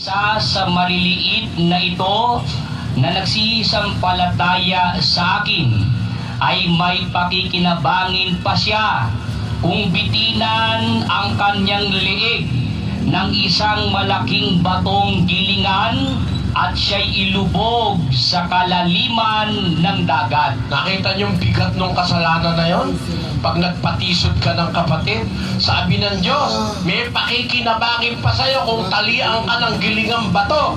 Sa maliliit na ito na nagsisampalataya sa akin ay may pakikinabangin pa siya kung bitinan ang kanyang liig ng isang malaking batong gilingan at siya'y ilubog sa kalaliman ng dagat. Nakita niyo yung bigat ng kasalanan na yon? Pag nagpatisod ka ng kapatid, sabi ng Diyos, may pakikinabangin pa sa'yo kung talian ka ng gilingang bato.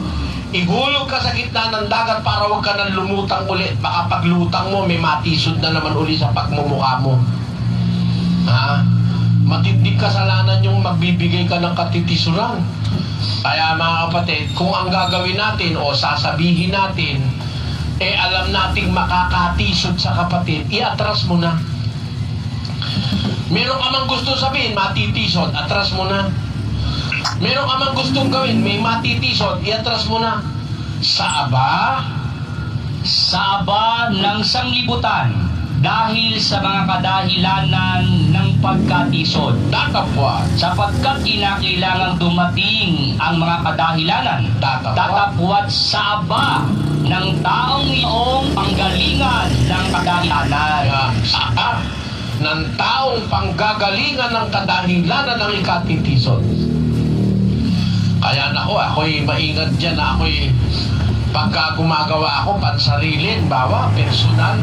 Ihulog ka sa gitna ng dagat para wag ka nang lumutang ulit. Baka paglutang mo, may matisod na naman uli sa pagmumukha mo. Ha? Matinding kasalanan yung magbibigay ka ng katitisuran. Kaya mga kapatid, kung ang gagawin natin o sasabihin natin, alam nating makakatisod sa kapatid, iatras mo na. Meron ka mang gusto sabihin, matitisod, atras mo na. Meron ka mang gustong gawin, may matitisod, iatras mo na. Sa aba ng sanglibutan dahil sa mga kadahilanan ng pagkatisod. Tatapwat. Sapagkat kinakailangang dumating ang mga kadahilanan. Tatapwat sa aba ng taong iyong panggalingan ng kadahilanan. Sa aba ng taong panggagalingan ng kadahilanan ng ikatitisod. Kaya ako'y maingat dyan. Ako'y pagka gumagawa ako pansarilin, bawa, personal,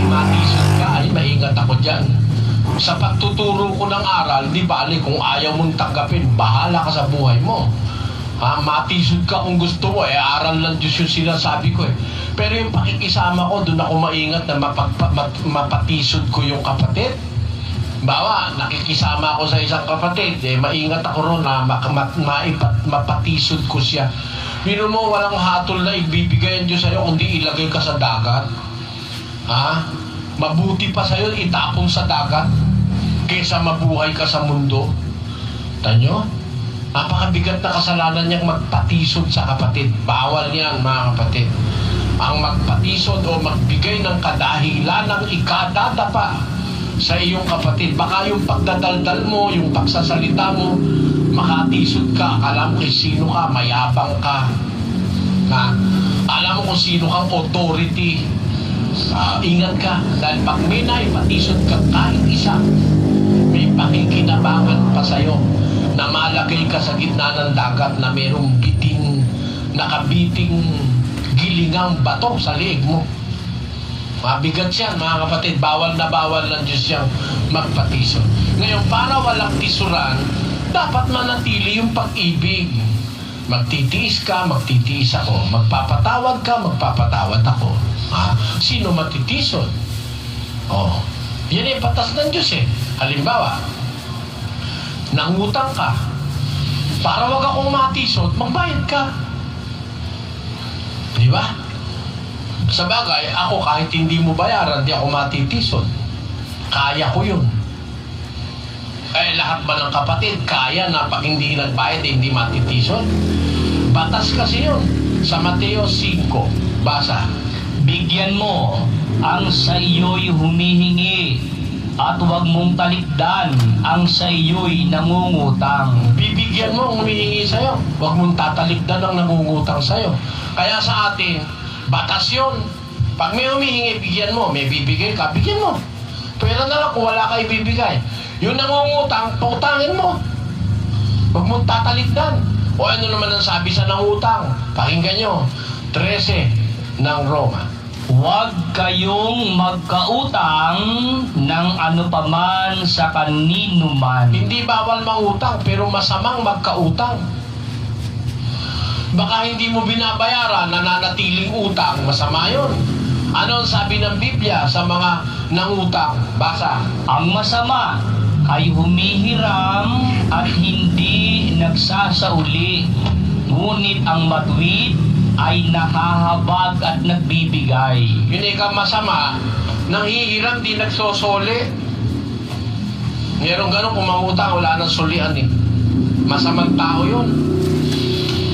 matisod ka, ay maingat ako dyan. Sa pagtuturo ko ng aral, di bali kung ayaw mong tanggapin, bahala ka sa buhay mo. Matisod ka kung gusto mo, aral ng Diyos yung sinasabi ko . Pero yung pakikisama ko, doon ako maingat na mapatisod ko yung kapatid. Bawa, nakikisama ako sa isang kapatid, maingat ako ron na mapatisod ko siya. Bino mo, walang hatol na ibibigay ang Diyos sa'yo kundi ilagay ka sa dagat. Mabuti pa sa'yo itapon sa dagat kaysa mabuhay ka sa mundo. Tanyo? Napakabigat na kasalanan niyang magpatisod sa kapatid. Bawal yan, mga kapatid. Ang magpatisod o magbigay ng kadahilan ng ikadadapa sa iyong kapatid. Baka yung pagdadaldal mo, yung pagsasalita mo, makatisod ka, alam mo kung sino ka, mayabang ka. Alam mo kung sino kang authority. Ingat ka, dahil pag may naipatisod ka kahit isa, may pakikinabangan pa sa'yo na malagay ka sa gitna ng dagat na mayroong nakabiting gilingang bato sa liig mo. Mabigat yan, mga kapatid. Bawal na bawal ng Diyos siyang magpatisod. Ngayon, para walang tisuran, dapat manatili yung pag-ibig. Magtitiis ka, magtitiis ako. Magpapatawad ka, magpapatawad ako. Sino matitisod? Yan ay batas ng Diyos . Halimbawa, nangutang ka. Para wag akong matisod, magbayad ka. Di ba? Sa bagay, ako kahit hindi mo bayaran, di ako matitisod. Kaya ko yun. Lahat ba ng kapatid, kaya na pag hindi nagbayad, hindi matitisod? Batas kasi yun. Sa Mateo 5, basa. Bigyan mo ang sa iyo'y humihingi at huwag mong talikdan ang sa iyo'y nangungutang. Bibigyan mo ang humihingi sa'yo. Huwag mong tatalikdan ang nangungutang sa'yo. Kaya sa atin, batas yun. Pag may humihingi, bigyan mo. May bibigay ka, bigyan mo. Pwera na lang kung wala ka ibibigay. Yung nangungutang, pautangin mo. Huwag mong tatalikdan. O ano naman ang sabi sa nangutang? Pakinggan nyo. 13 ng Roma. Huwag kayong magkautang ng ano paman sa kanino man. Hindi bawal mangutang, pero masamang magkautang. Baka hindi mo binabayaran, nananatiling utang, masama yun. Ano ang sabi ng Biblia sa mga nangutang? Basa. Ang masama ay humihiram at hindi nagsasauli, ngunit ang matuwid ay nahahabag at nagbibigay. Yun ay masama, nang hihiram di nagsosoli. Meron gano'n, kung mangutang, wala nang sulian . Masamang tao yun.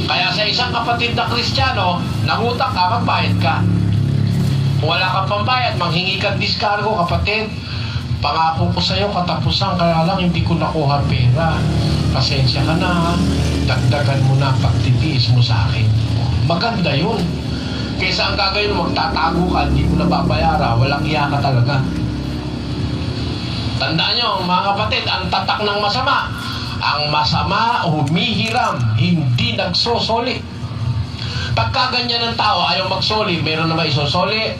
Kaya sa isang kapatid na Kristiyano, nangutang ka, magbayad ka. Kung wala kang pambayad, manghingi kang diskargo, kapatid. Pangako ko sa'yo, katapusan, kaya lang hindi ko nakuha pera. Pasensya ka na, ha? Dagdagan mo na ang pagtitiis mo sa akin. Maganda yun. Kaysa ang gagawin mo, magtatago ka, hindi mo nababayara, walang iya ka talaga. Tandaan nyo, mga kapatid, ang tatak ng masama. Ang masama, humihiram, hindi nagsosoli. Pagka ganyan ng tao, ayaw magsoli, meron na ba isosoli?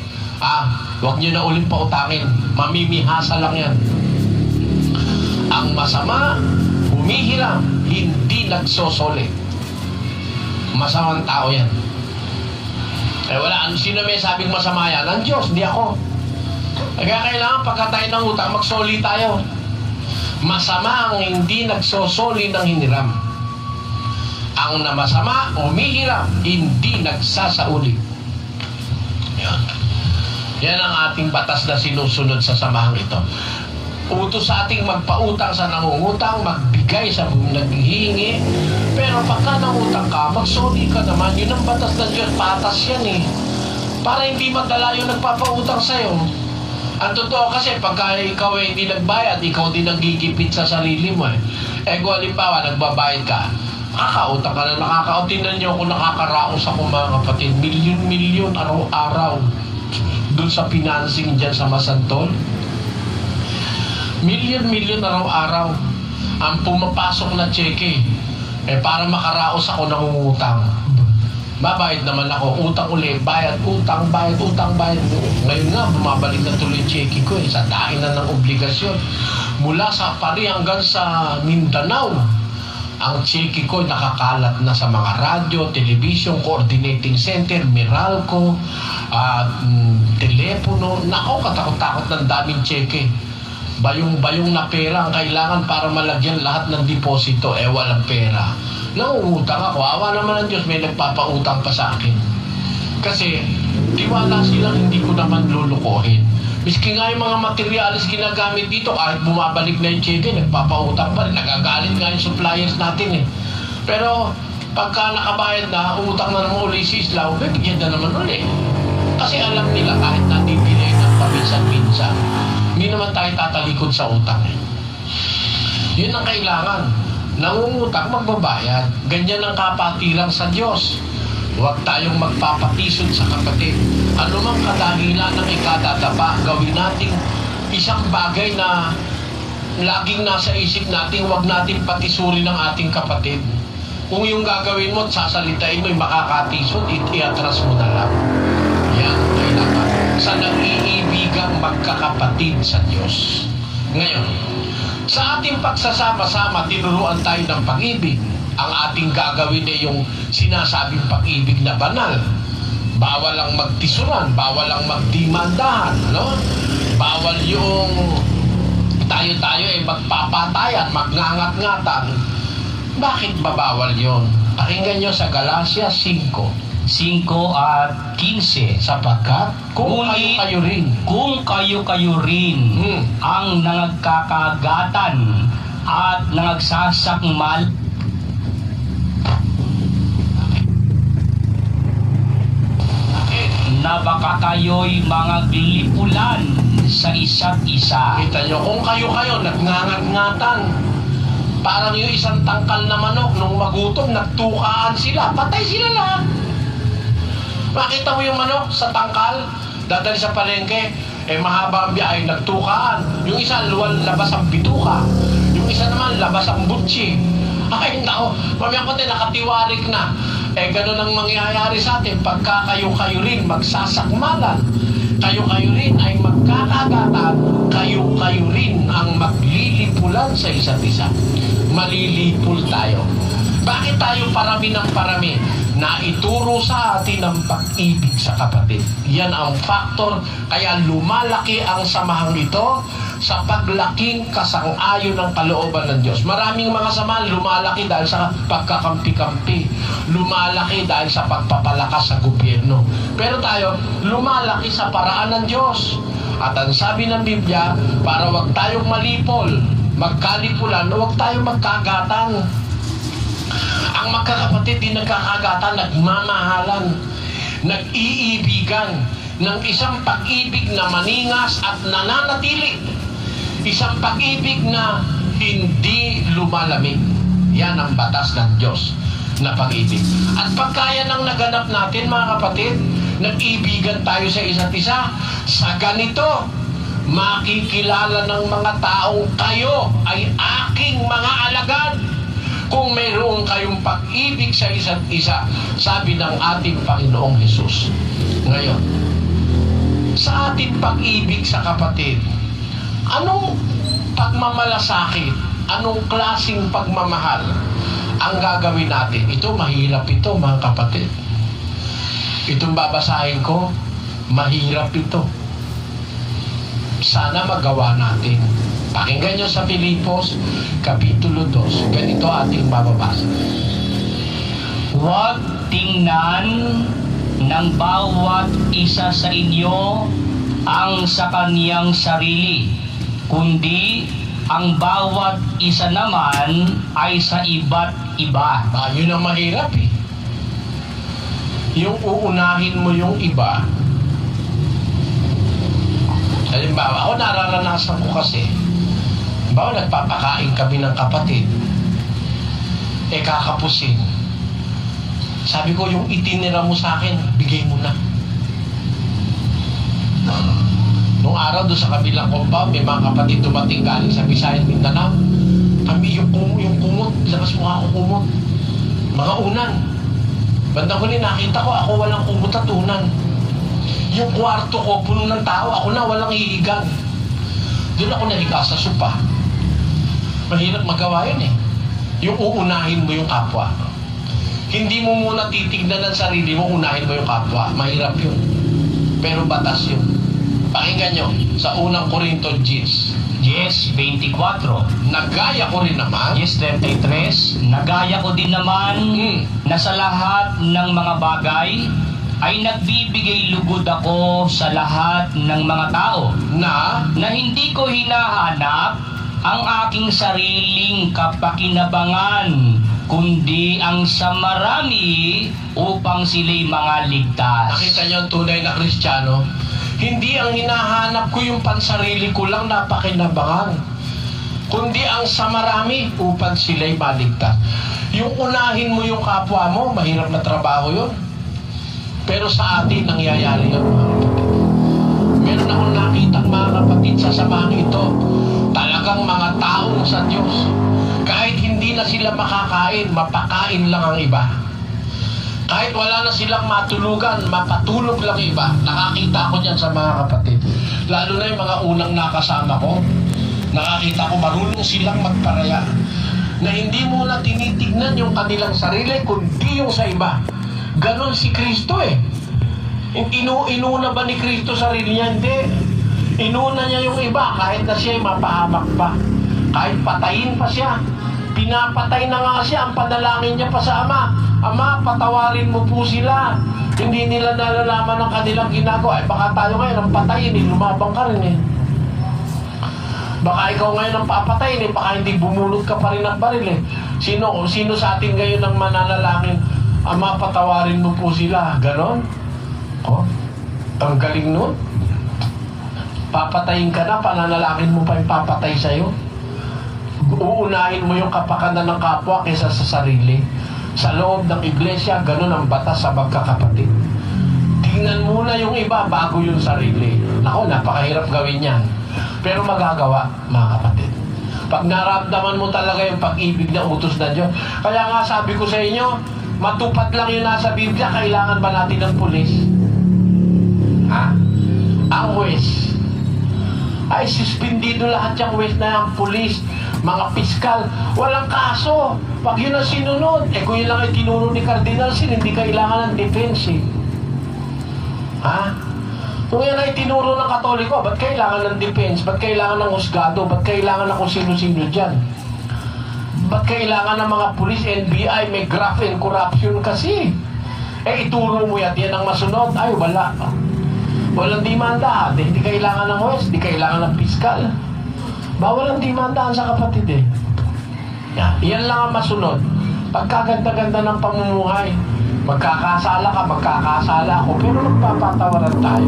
Huwag nyo na ulit pautangin. Mamimihasa lang yan. Ang masama, humihiram, hindi nagsosoli. Masamang tao yan. Wala, sino may sabing masama yan? Ang Diyos, di ako. Kaya kailangan pagka tayo ng utang, magsoli tayo. Masama ang hindi nagsosoli ng hiniram. Ang namasama, humihiram, hindi nagsasauli. Yan. Yan ang ating batas na sinusunod sa samahang ito. Utos sa ating magpautang sa nangungutang, magbigay sa naghihingi. Pero pagka nangutang ka, magsoli ka naman. Yun ang batas ng Diyos. Patas yan eh. Para hindi madala yung nagpapautang sa'yo. Ang totoo kasi, pagka ikaw ay hindi nagbayad, ikaw din nagigipit sa sarili mo eh. Kung halimbawa, nagbabayad ka, nakakautang ka na, nakakautinan niyo kung nakakaraos ako mga kapatid. Milyon-milyon araw-araw. Doon sa financing dyan sa Masantol. Milyon-milyon araw-araw ang pumapasok na cheque. Para makaraos ako nangungutang. Babayad naman ako, utang uli, bayad, utang, bayad, utang, bayad. Ngayon nga, bumabalik na tuloy cheque ko sa dahil na ng obligasyon. Mula sa Pari hanggang sa Mindanao, ang cheque ko nakakalat na sa mga radyo, television, coordinating center, Meralco, telepono. Nako, katakot-takot ng daming cheque. Bayong-bayong na pera ang kailangan para malagyan lahat ng deposito. Walang pera. Nangungutang ako. Awa naman ng Diyos, may nagpapautang pa sa akin. Kasi, tiwala silang hindi ko naman lulukohin. Miski nga yung mga materialis ginagamit dito, kahit bumabalik na yung cheque, nagpapautang pa rin. Nagagalit nga yung suppliers natin eh. Pero, pagka nakabayad na, umutang na naman uli si Islaw, bigyan na naman uli. Kasi alam nila kahit natin bilay ng paminsan-minsan, hindi naman tayo tatalikod sa utang eh. Yun ang kailangan. Nangungutang, magbabayad. Ganyan ang kapatiran sa Diyos. Huwag tayong magpapatisod sa kapatid. Ano mang kadahilan ng ikadadapa, gawin nating isang bagay na laging nasa isip natin, huwag natin patisurin ng ating kapatid. Kung yung gagawin mo at sasalitain mo yung makakatisod, iatras mo na lang. Yan, kailangan. Sa nag-iibigang magkakapatid sa Diyos. Ngayon, sa ating pagsasama-sama, tinuruan tayo ng pag-ibig. Ang ating gagawin ay yung sinasabing pag-ibig na banal. Bawal lang magtisuran, bawal lang magdimandahan, ano? Bawal yung tayo-tayo ay magpapatayan, magngangat-ngatan. Bakit ba bawal yun? Pakinggan nyo sa Galacia 5. 5:15 Sapagkat kung kayo rin ang nangagkakagatan at nangagsasakmal na baka kayo'y mga glipulan sa isa't isa. Kita nyo, kung kayo nagngangat-ngatan, parang yung isang tangkal na manok nung magutom, nagtukaan sila, patay sila lahat. Makita mo yung manok sa tangkal, dadali sa palengke, mahaba ang biyahe, nagtukaan. Yung isa, labas ang bituka. Yung isa naman, labas ang butsi. Ay, nako, mamaya ko tayo, nakatiwarik na. Ganun ang mangyayari sa atin pagka kayo rin magsasakmalan. Kayo rin ay magkakagatan. Kayo rin ang maglilipulan sa isa't isa. Malilipul tayo. Bakit tayo parami ng parami? Na ituro sa atin ang pag-ibig sa kapatid. Yan ang faktor, kaya lumalaki ang samahang ito sa paglaking kasang-ayon ng kalooban ng Diyos. Maraming mga samahan lumalaki dahil sa pagkakampi-kampi. Lumalaki dahil sa pagpapalakas sa gobyerno. Pero tayo, lumalaki sa paraan ng Diyos. At ang sabi ng Biblia, para wag tayong malipol, magkalipulan, wag tayong magkagatan. Ang magkakapatid din nagkakagatan, nagmamahalan, nag-iibigan ng isang pag-ibig na maningas at nananatili. Isang pag-ibig na hindi lumalamig. Yan ang batas ng Diyos na pag-ibig. At pagkaya ng naganap natin, mga kapatid, nag-ibigan tayo sa isa't isa, sa ganito, makikilala ng mga taong kayo ay aking mga alagad. Kung mayroon kayong pag-ibig sa isa't isa, sabi ng ating Panginoong Hesus. Ngayon, sa ating pag-ibig sa kapatid, anong pagmamalasakit, anong klaseng pagmamahal ang gagawin natin? Ito, mahirap ito, mga kapatid. Itong babasahin ko, mahirap ito. Sana magawa natin. Pakinggan nyo sa Filipos, Kapitulo 2. Ganito ating mababasa. Huwag tingnan ng bawat isa sa inyo ang sa kaniyang sarili, kundi ang bawat isa naman ay sa iba't iba. Yun ang mahirap eh. Yung uunahin mo yung iba. Halimbawa, ako nararanasan ko kasi, halimbawa nagpapakain kami ng kapatid, kakapusin. Sabi ko, yung itinira mo sa akin, bigay mo na. Nung araw doon sa kabilang compound, may mga kapatid dumating galing sa Visayan, Mindanao. Kami yung kumot, labas mo ako kumot. Mga unan. Bandang huli nakita ko, ako walang kumot at unan. Yung kwarto ko, puno ng tao, ako na walang hihigan. Doon ako nahiga sa sopa. Mahirap magawa yun eh. Yung uunahin mo yung kapwa. Hindi mo muna titignan ng sarili mo, unahin mo yung kapwa. Mahirap yun. Pero batas yun. Pakinggan nyo, sa unang Korinto 10. Yes, 24. Nagaya ko rin naman. Yes, 33. Nagaya ko din naman na sa lahat ng mga bagay ay nagbibigay lugod ako sa lahat ng mga tao Na hindi ko hinahanap ang aking sariling kapakinabangan, kundi ang sa marami upang sila'y mga ligtas. nakita nyo ang tunay na Kristiyano? Hindi ang hinahanap ko yung pansarili ko lang na pakinabangan, kundi ang sa marami upang sila'y maligtas. Yung unahin mo yung kapwa mo, mahirap na trabaho yun. Pero sa atin, nangyayari yan, mga kapatid. Meron akong nakitang mga kapatid sa samahang ito, talagang mga taong sa Diyos. Kahit hindi na sila makakain, mapakain lang ang iba. Kahit wala na silang matulugan, mapatulog lang iba. Nakakita ko niyan sa mga kapatid. Lalo na yung mga unang nakasama ko. Nakakita ko marunong silang magparaya. Na hindi muna tinitignan yung kanilang sarili, kundi yung sa iba. Ganon si Kristo eh. Inuna ba ni Kristo sarili niya? Hindi. Inuna niya yung iba kahit na siya'y mapahamak pa. Kahit patayin pa siya. Pinapatay na nga siya. Ang panalangin niya pa sa Ama, Ama, patawarin mo po sila. Hindi nila nalalaman ng kanilang ginagawa. Baka tayo ngayon ang patayin, lumabang ka rin eh. Baka ikaw ngayon ang papatayin eh, baka hindi bumulot ka pa rin ng baril eh. Sino sa atin ngayon ang mananalangin, Ama, patawarin mo po sila. Ganon? Oh, ang galing nun. Papatayin ka na, pananalangin mo pa yung papatay sa'yo. Uunahin mo yung kapakanan ng kapwa kaysa sa sarili. Sa loob ng iglesia, ganun ang batas sa magkakapatid. Tingnan muna yung iba bago yung sarili. Ako, napakahirap gawin yan. Pero magagawa, mga kapatid. Pag naramdaman mo talaga yung pag-ibig na utos na Diyos. Kaya nga sabi ko sa inyo, matupad lang yung nasa Biblia, kailangan ba natin ng pulis? Ha? Ang huwes. Ay, suspindido lahat yung huwes na yung pulis, mga piskal. Walang kaso. Pag yun ang sinunod, kung yun lang ay tinuro ni Cardinal Sin, hindi kailangan ng defense eh. Ha? Kung yan ay tinuro ng Katoliko, ba't kailangan ng defense? Ba't kailangan ng husgado? Ba't kailangan ng kung sino-sino dyan? Ba't kailangan ng mga police, NBI, may graft and corruption kasi? Ituro mo yan ang masunod. Ay, wala. Walang demanda. Hindi kailangan ng huwes, hindi kailangan ng piskal. Bawal ang demandahan sa kapatid eh. Yan lang ang masunod. Pagkaganda-ganda ng pamumuhay, magkakasala ka, magkakasala ako, pero magpapatawaran tayo.